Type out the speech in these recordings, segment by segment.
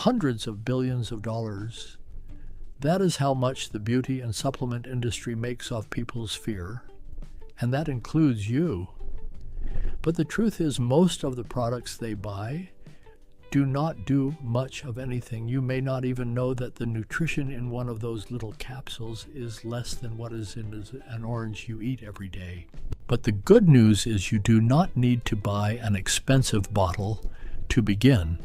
hundreds of billions of dollars. That is how much the beauty and supplement industry makes off people's fear, and that includes you. But the truth is, most of the products they buy do not do much of anything. You may not even know that the nutrition in one of those little capsules is less than what is in an orange you eat every day. But the good news is you do not need to buy an expensive bottle to begin.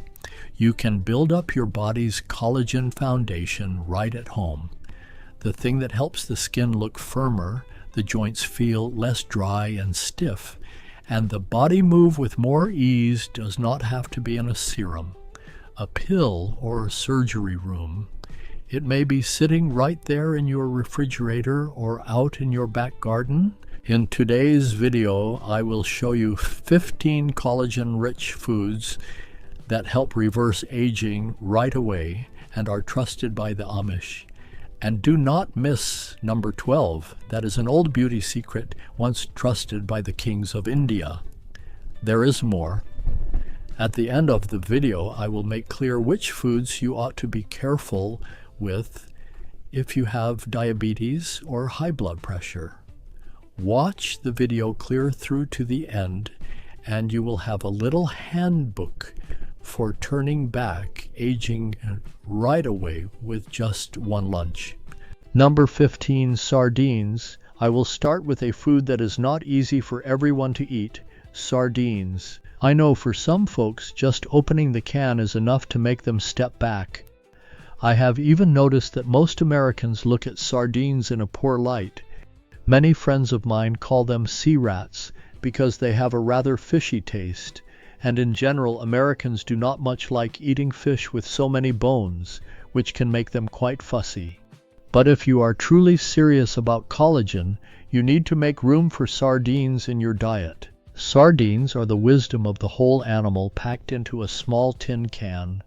You can build up your body's collagen foundation right at home. The thing that helps the skin look firmer, the joints feel less dry and stiff, and the body move with more ease does not have to be in a serum, a pill, or a surgery room. It may be sitting right there in your refrigerator or out in your back garden. In today's video, I will show you 15 collagen-rich foods that help reverse aging right away and are trusted by the Amish. And do not miss number 12. That is an old beauty secret once trusted by the kings of India. There is more. At the end of the video, I will make clear which foods you ought to be careful with if you have diabetes or high blood pressure. Watch the video clear through to the end, and you will have a little handbook for turning back aging right away with just one lunch. Number 15, sardines. I will start with a food that is not easy for everyone to eat, sardines. I know for some folks, just opening the can is enough to make them step back. I have even noticed that most Americans look at sardines in a poor light. Many friends of mine call them sea rats because they have a rather fishy taste. And in general, Americans do not much like eating fish with so many bones, which can make them quite fussy. But if you are truly serious about collagen, you need to make room for sardines in your diet. Sardines are the wisdom of the whole animal packed into a small tin can.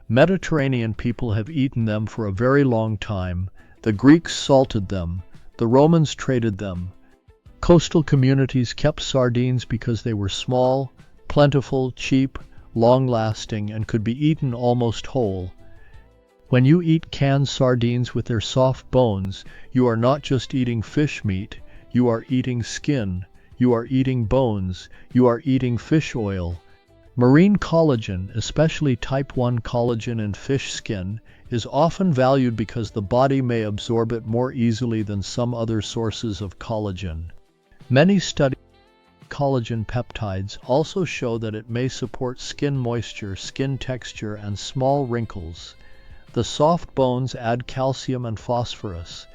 Mediterranean people have eaten them for a very long time. The Greeks salted them. The Romans traded them. Coastal communities kept sardines because they were small, plentiful, cheap, long-lasting, and could be eaten almost whole. When you eat canned sardines with their soft bones, you are not just eating fish meat, you are eating skin, you are eating bones, you are eating fish oil. Marine collagen, especially type 1 collagen in fish skin, is often valued because the body may absorb it more easily than some other sources of collagen. Many studies collagen peptides also show that it may support skin moisture, skin texture, and small wrinkles. The soft bones add calcium and phosphorus,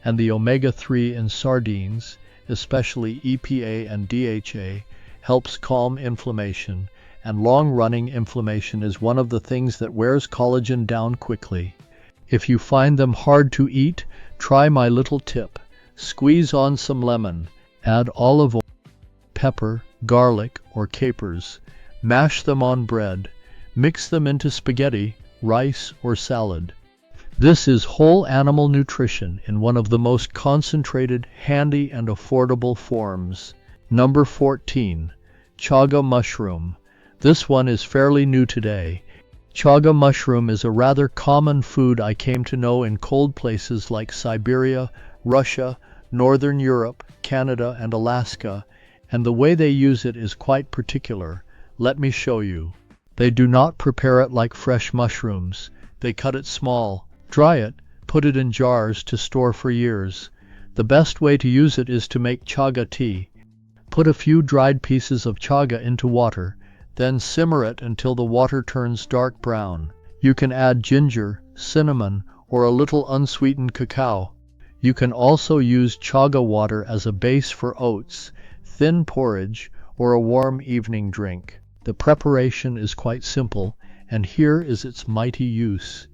and the omega-3 in sardines, especially EPA and DHA, helps calm inflammation, and long-running inflammation is one of the things that wears collagen down quickly. If you find them hard to eat, try my little tip. Squeeze on some lemon, add olive oil, pepper, garlic, or capers. Mash them on bread. Mix them into spaghetti, rice, or salad. This is whole animal nutrition in one of the most concentrated, handy, and affordable forms. Number 14. Chaga mushroom. This one is fairly new today. Chaga mushroom is a rather common food I came to know in cold places like Siberia, Russia, Northern Europe, Canada, and Alaska, and the way they use it is quite particular. Let me show you. They do not prepare it like fresh mushrooms. They cut it small, dry it, put it in jars to store for years. The best way to use it is to make chaga tea. Put a few dried pieces of chaga into water, then simmer it until the water turns dark brown. You can add ginger, cinnamon, or a little unsweetened cacao. You can also use chaga water as a base for oats, thin porridge, or a warm evening drink. The preparation is quite simple, and here is its mighty use.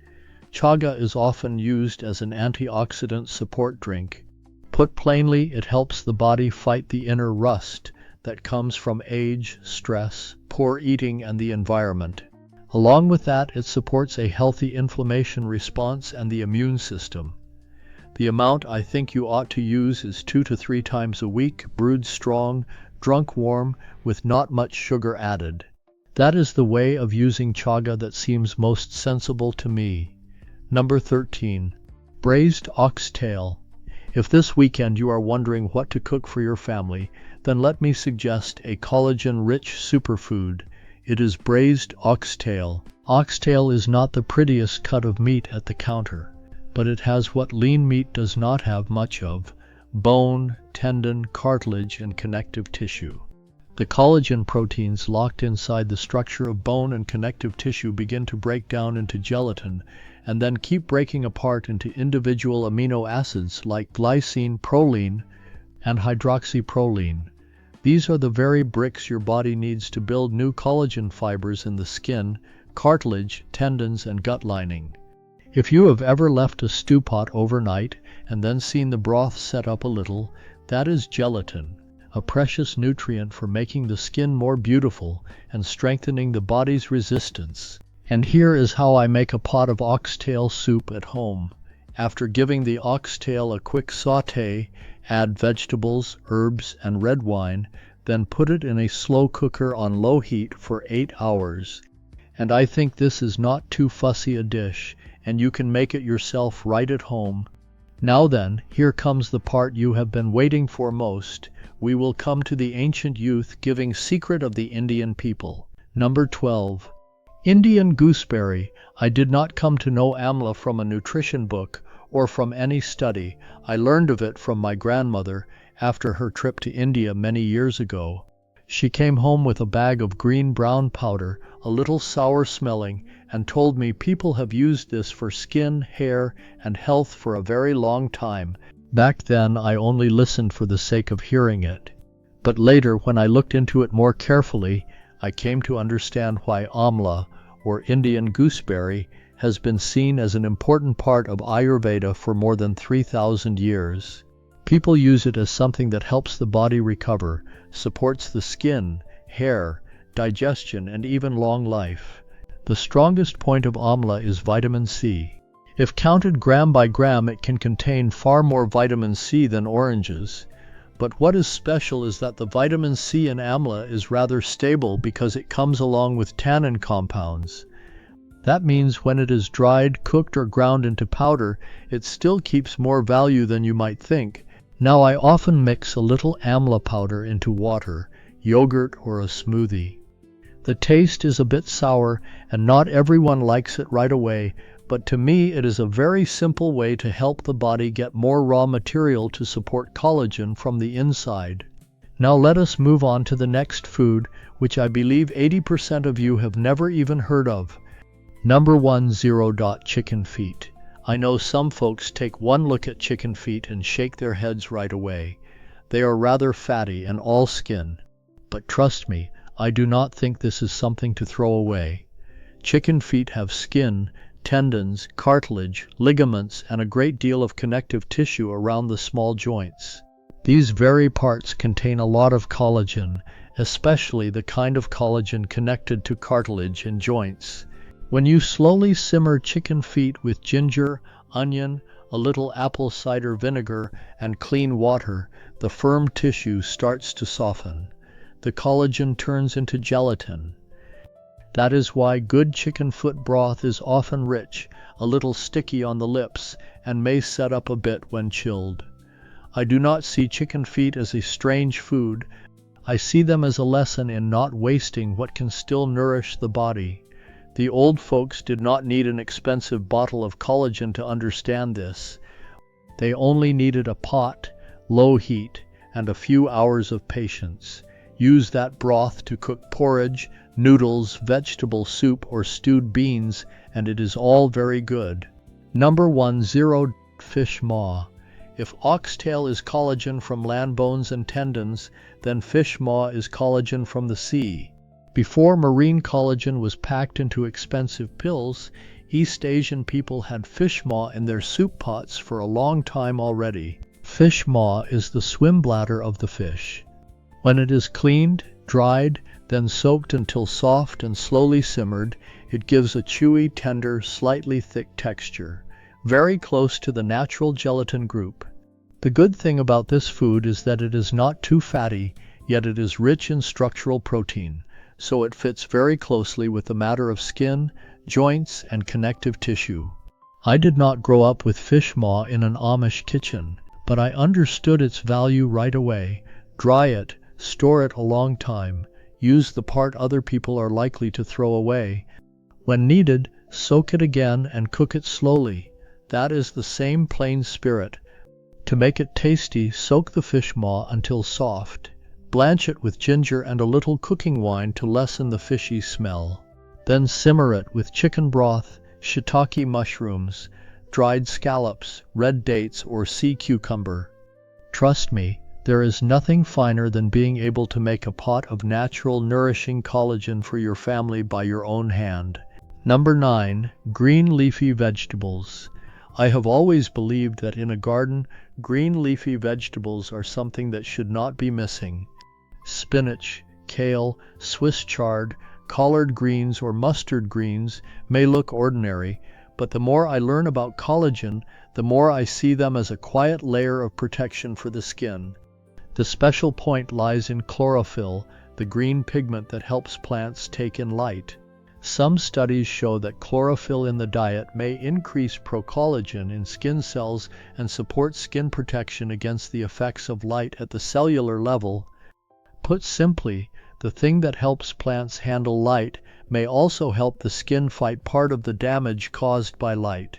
Chaga is often used as an antioxidant support drink. Put plainly, it helps the body fight the inner rust that comes from age, stress, poor eating, and the environment. Along with that, it supports a healthy inflammation response and the immune system. The amount I think you ought to use is 2 to 3 times a week, brewed strong, drunk warm, with not much sugar added. That is the way of using chaga that seems most sensible to me. Number 13. Braised oxtail. If this weekend you are wondering what to cook for your family, then let me suggest a collagen-rich superfood. It is braised oxtail. Oxtail is not the prettiest cut of meat at the counter, but it has what lean meat does not have much of: bone, tendon, cartilage, and connective tissue. The collagen proteins locked inside the structure of bone and connective tissue begin to break down into gelatin, and then keep breaking apart into individual amino acids like glycine, proline, and hydroxyproline. These are the very bricks your body needs to build new collagen fibers in the skin, cartilage, tendons, and gut lining. If you have ever left a stew pot overnight and then seen the broth set up a little, that is gelatin, a precious nutrient for making the skin more beautiful and strengthening the body's resistance. And here is how I make a pot of oxtail soup at home. After giving the oxtail a quick sauté, add vegetables, herbs, and red wine, then put it in a slow cooker on low heat for 8 hours. And I think this is not too fussy a dish, and you can make it yourself right at home. Now then, here comes the part you have been waiting for most. We will come to the ancient youth-giving secret of the Indian people. Number 12. Indian gooseberry. I did not come to know Amla from a nutrition book or from any study. I learned of it from my grandmother after her trip to India many years ago. She came home with a bag of green-brown powder, a little sour-smelling, and told me people have used this for skin, hair, and health for a very long time. Back then I only listened for the sake of hearing it. But later, when I looked into it more carefully, I came to understand why Amla, or Indian gooseberry, has been seen as an important part of Ayurveda for more than 3,000 years. People use it as something that helps the body recover, supports the skin, hair, digestion, and even long life. The strongest point of Amla is vitamin C. If counted gram by gram, it can contain far more vitamin C than oranges. But what is special is that the vitamin C in Amla is rather stable because it comes along with tannin compounds. That means when it is dried, cooked, or ground into powder, it still keeps more value than you might think. Now I often mix a little Amla powder into water, yogurt, or a smoothie. The taste is a bit sour, and not everyone likes it right away, but to me it is a very simple way to help the body get more raw material to support collagen from the inside. Now let us move on to the next food, which I believe 80% of you have never even heard of. Number 10. Chicken feet. I know some folks take one look at chicken feet and shake their heads right away. They are rather fatty and all skin. But trust me, I do not think this is something to throw away. Chicken feet have skin, tendons, cartilage, ligaments, and a great deal of connective tissue around the small joints. These very parts contain a lot of collagen, especially the kind of collagen connected to cartilage and joints. When you slowly simmer chicken feet with ginger, onion, a little apple cider vinegar, and clean water, the firm tissue starts to soften. The collagen turns into gelatin. That is why good chicken foot broth is often rich, a little sticky on the lips, and may set up a bit when chilled. I do not see chicken feet as a strange food. I see them as a lesson in not wasting what can still nourish the body. The old folks did not need an expensive bottle of collagen to understand this. They only needed a pot, low heat, and a few hours of patience. Use that broth to cook porridge, noodles, vegetable soup, or stewed beans, and it is all very good. Number 10. Fish maw. If oxtail is collagen from land bones and tendons, then fish maw is collagen from the sea. Before marine collagen was packed into expensive pills, East Asian people had fish maw in their soup pots for a long time already. Fish maw is the swim bladder of the fish. When it is cleaned, dried, then soaked until soft and slowly simmered, it gives a chewy, tender, slightly thick texture, very close to the natural gelatin group. The good thing about this food is that it is not too fatty, yet it is rich in structural protein. so it fits very closely with the matter of skin, joints, and connective tissue. I did not grow up with fish maw in an Amish kitchen, but I understood its value right away. Dry it, store it a long time, use the part other people are likely to throw away. When needed, soak it again and cook it slowly. That is the same plain spirit. To make it tasty, soak the fish maw until soft. Blanch it with ginger and a little cooking wine to lessen the fishy smell. Then simmer it with chicken broth, shiitake mushrooms, dried scallops, red dates, or sea cucumber. Trust me, there is nothing finer than being able to make a pot of natural, nourishing collagen for your family by your own hand. Number 9. Green leafy vegetables. I have always believed that in a garden, green leafy vegetables are something that should not be missing. Spinach, kale, Swiss chard, collard greens, or mustard greens may look ordinary, but the more I learn about collagen, the more I see them as a quiet layer of protection for the skin. The special point lies in chlorophyll, the green pigment that helps plants take in light. Some studies show that chlorophyll in the diet may increase procollagen in skin cells and support skin protection against the effects of light at the cellular level. Put simply, the thing that helps plants handle light may also help the skin fight part of the damage caused by light.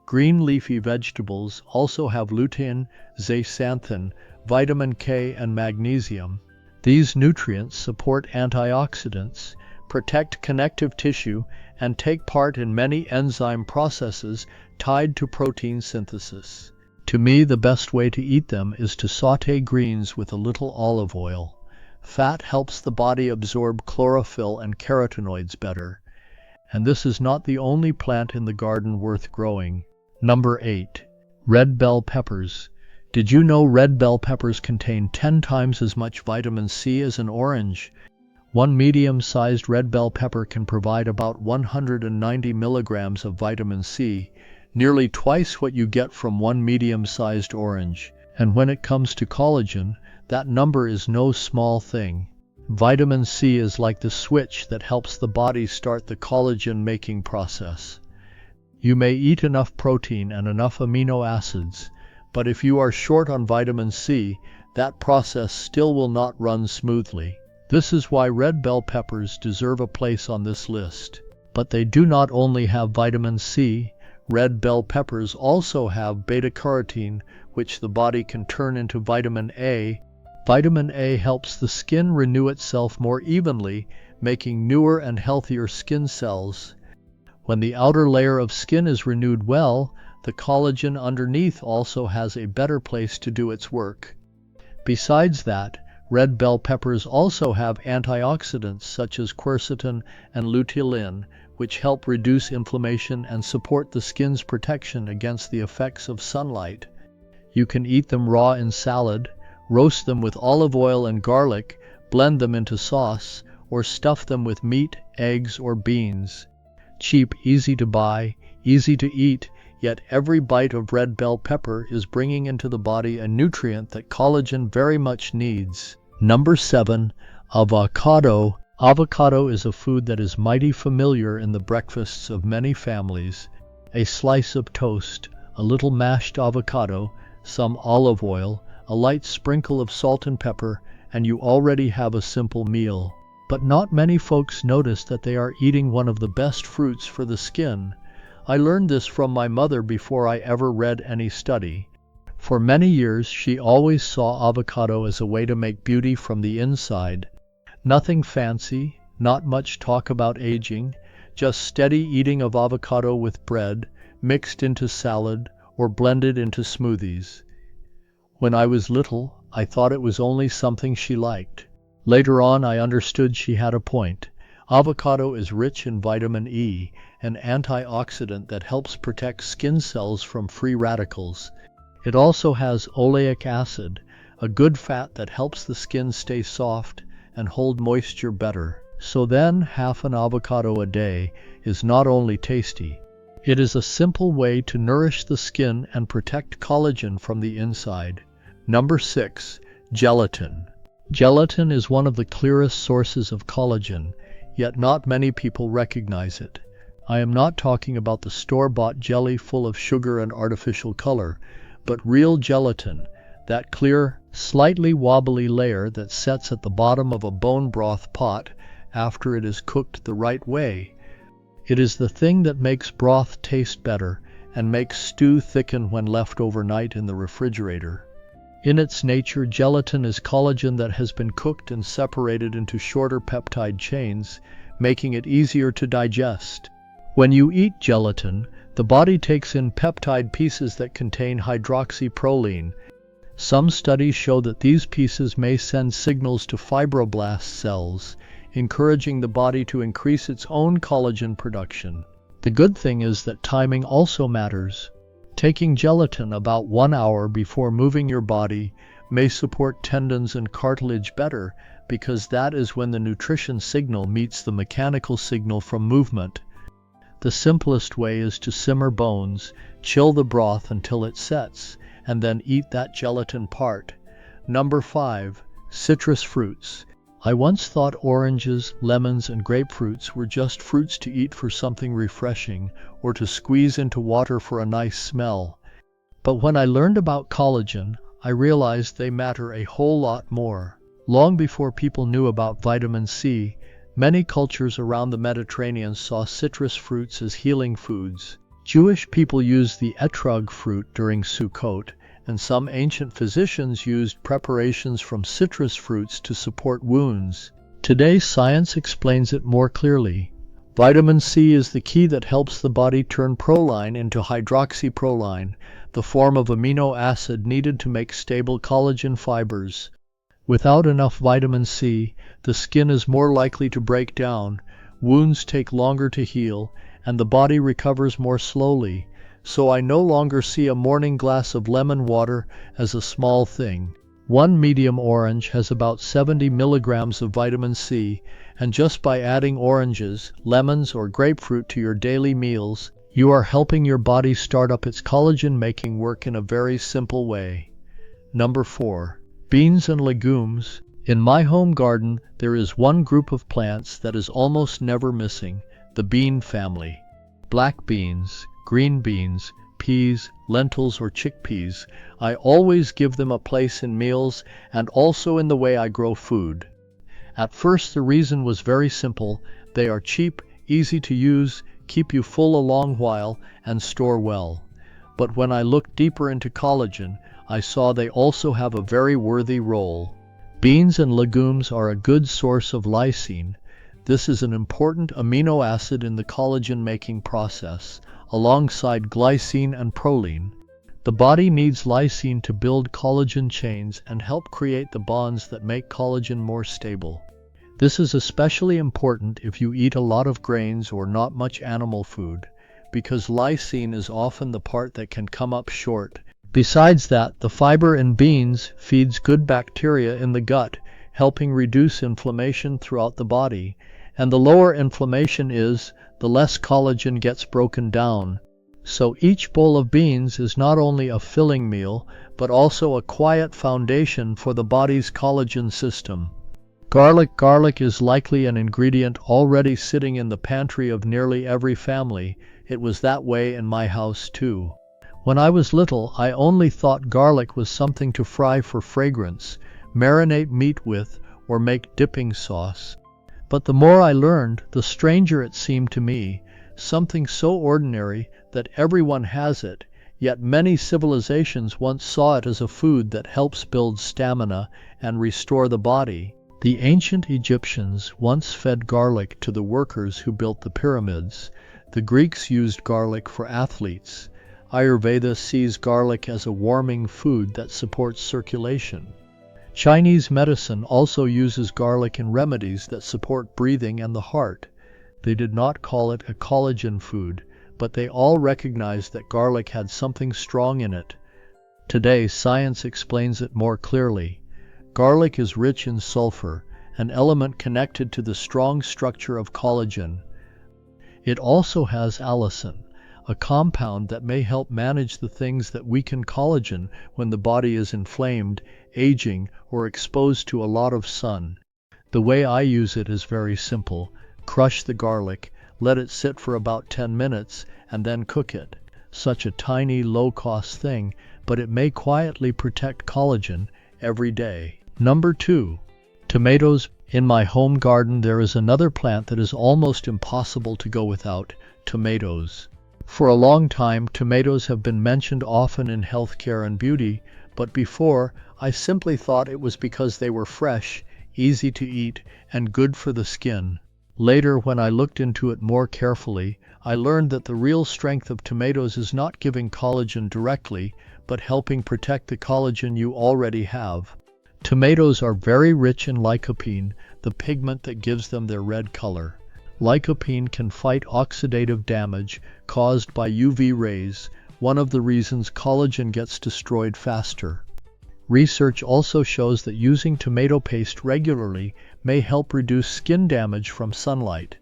Green leafy vegetables also have lutein, zeaxanthin, vitamin K, and magnesium. These nutrients support antioxidants, protect connective tissue, and take part in many enzyme processes tied to protein synthesis. To me, the best way to eat them is to sauté greens with a little olive oil. Fat helps the body absorb chlorophyll and carotenoids better. And this is not the only plant in the garden worth growing. Number 8. Red bell peppers. Did you know red bell peppers contain 10 times as much vitamin C as an orange? One medium-sized red bell pepper can provide about 190 milligrams of vitamin C, nearly twice what you get from one medium-sized orange. And when it comes to collagen, that number is no small thing. Vitamin C is like the switch that helps the body start the collagen-making process. You may eat enough protein and enough amino acids, but if you are short on vitamin C, that process still will not run smoothly. This is why red bell peppers deserve a place on this list. But they do not only have vitamin C. Red bell peppers also have beta-carotene, which the body can turn into vitamin A. Vitamin A helps the skin renew itself more evenly, making newer and healthier skin cells. When the outer layer of skin is renewed well, the collagen underneath also has a better place to do its work. Besides that, red bell peppers also have antioxidants such as quercetin and luteolin, which help reduce inflammation and support the skin's protection against the effects of sunlight. You can eat them raw in salad, roast them with olive oil and garlic, blend them into sauce, or stuff them with meat, eggs, or beans. Cheap, easy to buy, easy to eat, yet every bite of red bell pepper is bringing into the body a nutrient that collagen very much needs. Number 7. Avocado. Avocado is a food that is mighty familiar in the breakfasts of many families. A slice of toast, a little mashed avocado, some olive oil, a light sprinkle of salt and pepper, and you already have a simple meal. But not many folks notice that they are eating one of the best fruits for the skin. I learned this from my mother before I ever read any study. For many years, she always saw avocado as a way to make beauty from the inside. Nothing fancy, not much talk about aging, just steady eating of avocado with bread, mixed into salad, or blended into smoothies. When I was little, I thought it was only something she liked. Later on, I understood she had a point. Avocado is rich in vitamin E, an antioxidant that helps protect skin cells from free radicals. It also has oleic acid, a good fat that helps the skin stay soft and hold moisture better. So then, half an avocado a day is not only tasty, it is a simple way to nourish the skin and protect collagen from the inside. Number 6. Gelatin. Gelatin is one of the clearest sources of collagen, yet not many people recognize it. I am not talking about the store-bought jelly full of sugar and artificial color, but real gelatin, that clear, slightly wobbly layer that sets at the bottom of a bone broth pot after it is cooked the right way. It is the thing that makes broth taste better and makes stew thicken when left overnight in the refrigerator. In its nature, gelatin is collagen that has been cooked and separated into shorter peptide chains, making it easier to digest. When you eat gelatin, the body takes in peptide pieces that contain hydroxyproline. Some studies show that these pieces may send signals to fibroblast cells, encouraging the body to increase its own collagen production. The good thing is that timing also matters. Taking gelatin about 1 hour before moving your body may support tendons and cartilage better, because that is when the nutrition signal meets the mechanical signal from movement. The simplest way is to simmer bones, chill the broth until it sets, and then eat that gelatin part. Number 5. Citrus fruits. I once thought oranges, lemons, and grapefruits were just fruits to eat for something refreshing or to squeeze into water for a nice smell. But when I learned about collagen, I realized they matter a whole lot more. Long before people knew about vitamin C, many cultures around the Mediterranean saw citrus fruits as healing foods. Jewish people used the etrog fruit during Sukkot, and some ancient physicians used preparations from citrus fruits to support wounds. Today, science explains it more clearly. Vitamin C is the key that helps the body turn proline into hydroxyproline, the form of amino acid needed to make stable collagen fibers. Without enough vitamin C, the skin is more likely to break down, wounds take longer to heal, and the body recovers more slowly. So I no longer see a morning glass of lemon water as a small thing. One medium orange has about 70 milligrams of vitamin C, and just by adding oranges, lemons, or grapefruit to your daily meals, you are helping your body start up its collagen-making work in a very simple way. Number 4. Beans and legumes. In my home garden, there is one group of plants that is almost never missing, the bean family. Black beans, green beans, peas, lentils, or chickpeas. I always give them a place in meals and also in the way I grow food. At first, the reason was very simple. They are cheap, easy to use, keep you full a long while, and store well. But when I looked deeper into collagen, I saw they also have a very worthy role. Beans and legumes are a good source of lysine. This is an important amino acid in the collagen-making process, alongside glycine and proline. The body needs lysine to build collagen chains and help create the bonds that make collagen more stable. This is especially important if you eat a lot of grains or not much animal food, because lysine is often the part that can come up short. Besides that, the fiber in beans feeds good bacteria in the gut, helping reduce inflammation throughout the body. And the lower inflammation is, the less collagen gets broken down. So each bowl of beans is not only a filling meal, but also a quiet foundation for the body's collagen system. Garlic. Garlic is likely an ingredient already sitting in the pantry of nearly every family. It was that way in my house too. When I was little, I only thought garlic was something to fry for fragrance, marinate meat with, or make dipping sauce. But the more I learned, the stranger it seemed to me, something so ordinary that everyone has it, yet many civilizations once saw it as a food that helps build stamina and restore the body. The ancient Egyptians once fed garlic to the workers who built the pyramids. The Greeks used garlic for athletes. Ayurveda sees garlic as a warming food that supports circulation. Chinese medicine also uses garlic in remedies that support breathing and the heart. They did not call it a collagen food, but they all recognized that garlic had something strong in it. Today, science explains it more clearly. Garlic is rich in sulfur, an element connected to the strong structure of collagen. It also has allicin, a compound that may help manage the things that weaken collagen when the body is inflamed, aging, or exposed to a lot of sun. The way I use it is very simple. Crush the garlic, let it sit for about 10 minutes, and then cook it. Such a tiny, low-cost thing, but it may quietly protect collagen every day. Number 2. Tomatoes. In my home garden there is another plant that is almost impossible to go without: tomatoes. For a long time, tomatoes have been mentioned often in healthcare and beauty, but before, I simply thought it was because they were fresh, easy to eat, and good for the skin. Later, when I looked into it more carefully, I learned that the real strength of tomatoes is not giving collagen directly, but helping protect the collagen you already have. Tomatoes are very rich in lycopene, the pigment that gives them their red color. Lycopene can fight oxidative damage caused by UV rays, one of the reasons collagen gets destroyed faster. Research also shows that using tomato paste regularly may help reduce skin damage from sunlight.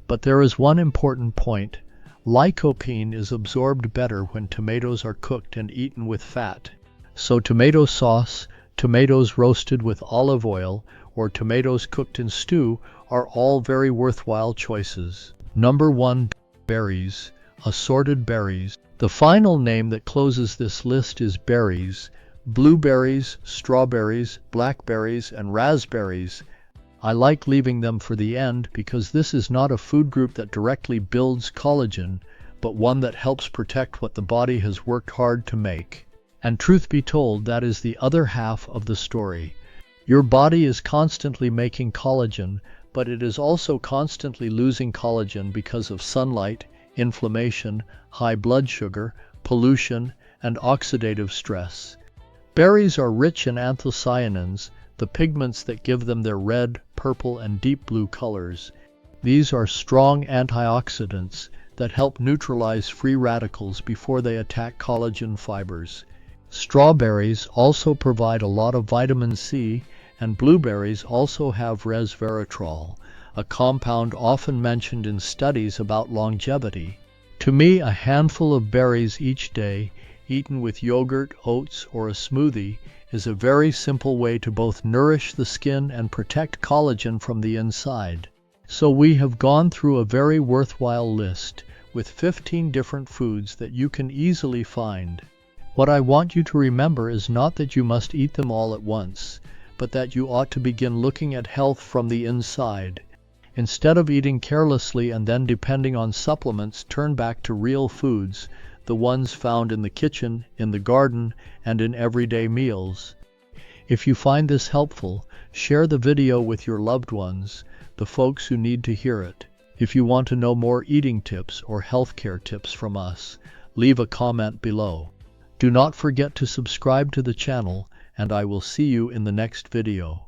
But there is one important point: lycopene is absorbed better when tomatoes are cooked and eaten with fat. So tomato sauce, tomatoes roasted with olive oil, or tomatoes cooked in stew are all very worthwhile choices. Number 1. Berries. Assorted berries. The final name that closes this list is berries. Blueberries, strawberries, blackberries, and raspberries. I like leaving them for the end because this is not a food group that directly builds collagen, but one that helps protect what the body has worked hard to make. And truth be told, that is the other half of the story. Your body is constantly making collagen, but it is also constantly losing collagen because of sunlight, inflammation, high blood sugar, pollution, and oxidative stress. Berries are rich in anthocyanins, the pigments that give them their red, purple, and deep blue colors. These are strong antioxidants that help neutralize free radicals before they attack collagen fibers. Strawberries also provide a lot of vitamin C, and blueberries also have resveratrol, a compound often mentioned in studies about longevity. To me, a handful of berries each day, eaten with yogurt, oats, or a smoothie, is a very simple way to both nourish the skin and protect collagen from the inside. So we have gone through a very worthwhile list, with 15 different foods that you can easily find. What I want you to remember is not that you must eat them all at once, but that you ought to begin looking at health from the inside. Instead of eating carelessly and then depending on supplements, turn back to real foods, the ones found in the kitchen, in the garden, and in everyday meals. If you find this helpful, share the video with your loved ones, the folks who need to hear it. If you want to know more eating tips or healthcare tips from us, leave a comment below. Do not forget to subscribe to the channel, and I will see you in the next video.